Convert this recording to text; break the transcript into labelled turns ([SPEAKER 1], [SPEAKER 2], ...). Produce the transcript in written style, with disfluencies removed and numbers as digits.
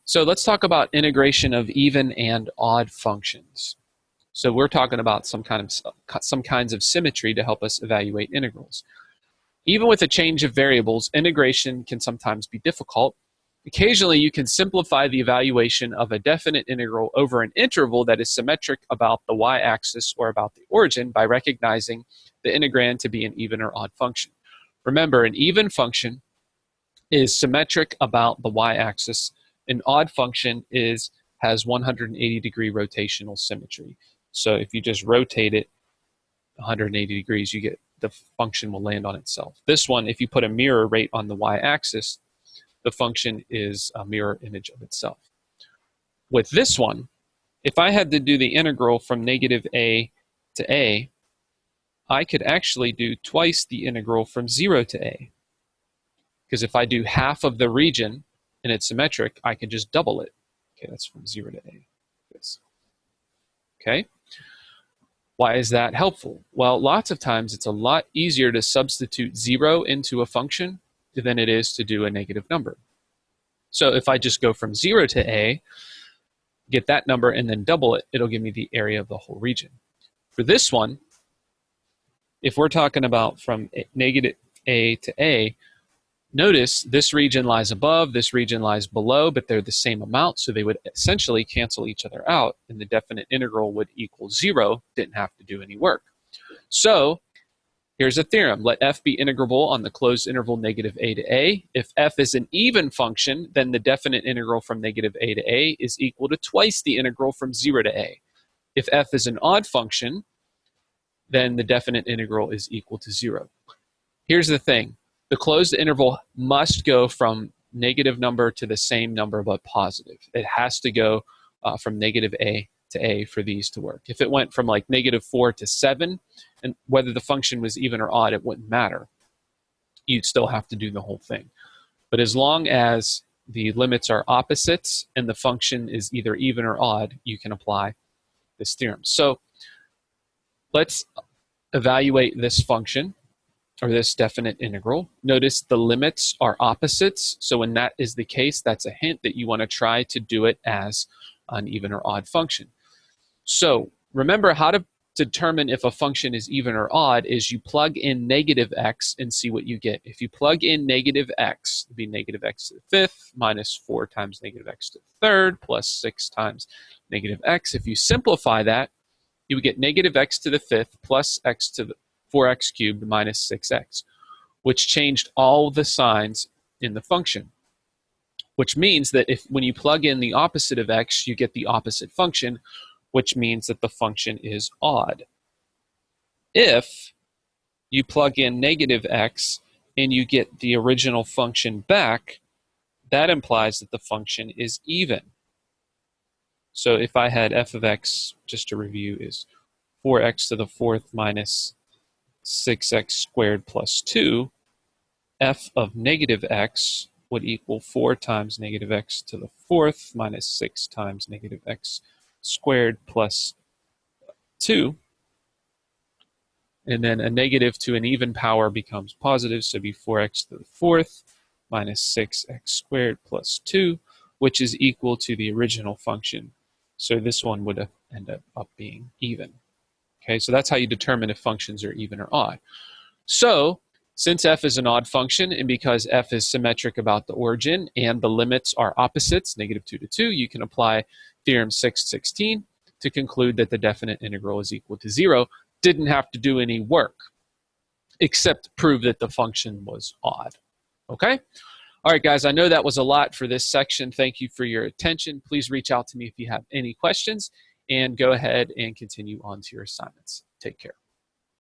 [SPEAKER 1] So let's talk about integration of even and odd functions. So we're talking about some kinds of symmetry to help us evaluate integrals. Even with a change of variables, integration can sometimes be difficult. Occasionally, you can simplify the evaluation of a definite integral over an interval that is symmetric about the y-axis or about the origin by recognizing the integrand to be an even or odd function. Remember, an even function is symmetric about the y-axis. An odd function has 180-degree rotational symmetry. So if you just rotate it 180 degrees, the function will land on itself. This one, if you put a mirror right on the y-axis, the function is a mirror image of itself. With this one, if I had to do the integral from negative a to a, I could actually do twice the integral from 0 to a. Because if I do half of the region and it's symmetric, I can just double it. Okay, that's from 0 to a. Okay. Why is that helpful? Well, lots of times it's a lot easier to substitute 0 into a function than it is to do a negative number. So if I just go from 0 to a, get that number, and then double it, it'll give me the area of the whole region. For this one, if we're talking about from negative a to a, notice this region lies above, this region lies below, but they're the same amount, so they would essentially cancel each other out, and the definite integral would equal 0, didn't have to do any work. So here's a theorem. Let f be integrable on the closed interval negative a to a. If f is an even function, then the definite integral from negative a to a is equal to twice the integral from 0 to a. If f is an odd function, then the definite integral is equal to 0. Here's the thing. The closed interval must go from negative number to the same number but positive. It has to go from negative a to a for these to work. If it went from like negative 4 to 7, and whether the function was even or odd, it wouldn't matter. You'd still have to do the whole thing. But as long as the limits are opposites and the function is either even or odd, you can apply this theorem. So let's evaluate this function, or this definite integral. Notice the limits are opposites, so when that is the case, that's a hint that you want to try to do it as an even or odd function. So remember, how to determine if a function is even or odd is you plug in negative x and see what you get. If you plug in negative x, it would be negative x to the fifth minus 4 times negative x to the third plus 6 times negative x. If you simplify that, you would get negative x to the fifth plus x to the 4x cubed minus 6x, which changed all the signs in the function, which means that when you plug in the opposite of x, you get the opposite function, which means that the function is odd. If you plug in negative x and you get the original function back, that implies that the function is even. So if I had f of x, just to review, is 4x to the fourth minus 6x squared plus 2, f of negative x would equal 4 times negative x to the fourth minus 6 times negative x squared plus 2. And then a negative to an even power becomes positive, so it'd be 4x to the fourth minus 6x squared plus 2, which is equal to the original function. So this one would end up being even. Okay, so that's how you determine if functions are even or odd. So since f is an odd function, and because f is symmetric about the origin and the limits are opposites, negative 2 to 2, you can apply theorem 616 to conclude that the definite integral is equal to 0. Didn't have to do any work except prove that the function was odd. Okay? All right, guys, I know that was a lot for this section. Thank you for your attention. Please reach out to me if you have any questions, and go ahead and continue on to your assignments. Take care.